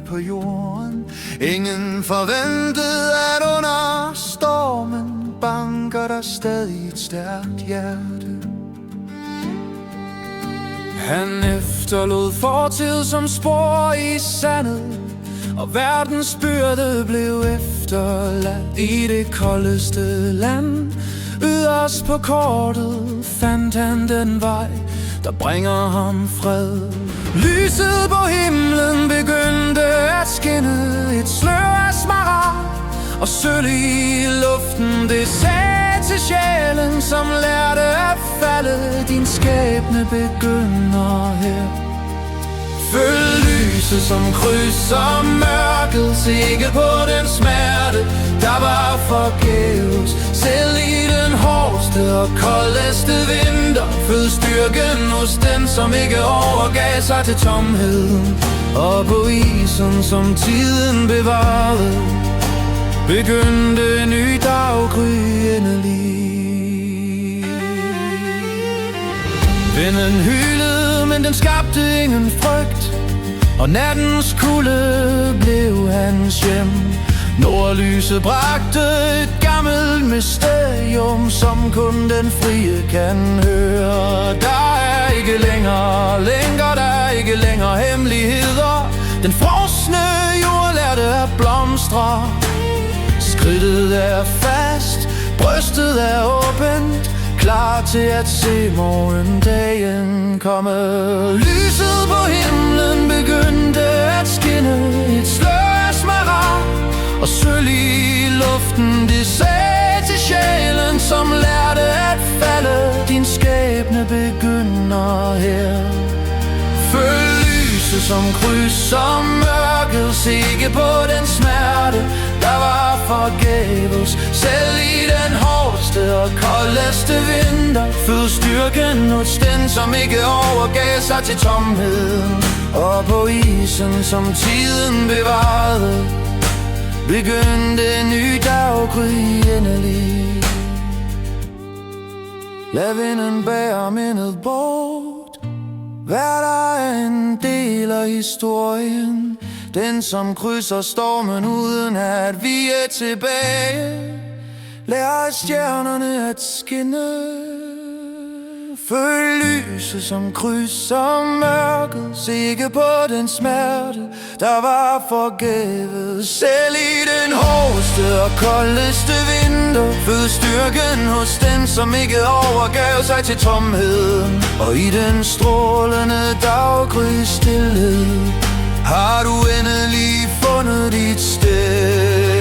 på jorden. Ingen forventede, at under stormen banker der stadig et stærkt hjerte. Han efterlod fortid som spor i sandet, og verdens byrde blev efterladt i det koldeste land. Yderst på kortet fandt han den vej, der bringer ham fred. Lyset på himlen begyndte at skinne, et slør af smaragd og sølv i luften. Det sagde til sjælen, som lærte at falde: din skæbne begynder her. Følg lyset, som krydser mørket, se ikke på den smerte, der var forgæves. Selv i den hårdeste og koldeste vinter fød styrken hos den, som ikke overgav sig til tomheden. Og på isen, som tiden bevarede, begyndte en ny daggry endelig. Vinden hylede, men den skabte ingen frygt, og nattens kulde blev hans hjem. Nordlyset bragte et gammelt mysterium, som kun den frie kan høre. Der er ikke længere lænker, der er ikke længere hemmeligheder. Den frosne jord lærte at blomstre. Skridtet er fast, brystet er åbent, klar til at se morgendagen komme. Lyset på himlen begyndte at skinne, et slør af smaragd og sølv i luften. Det sagde til sjælen, som lærte at falde: din skæbne begynder her. Følg lyset, som krydser mørket, se ikke på den smerte, der var forgæves. Selv i den hårdeste og koldeste vinter fød styrken hos den, som ikke overgav sig til tomheden. Og på isen, som tiden bevarede, begyndte en ny daggry endelig. Lad vinden bære mindet bort, hver der er en del af historien. Den, som krydser stormen uden at vi er tilbage. Lær stjernerne at skinne. Følg lyset, som krydser mørket, se ikke på den smerte, der var forgæves. Selv i den hårdeste og koldeste vinter fød styrken hos den, som ikke overgav sig til tomheden. Og i den strålende daggry stillhed har du endelig fundet dit sted.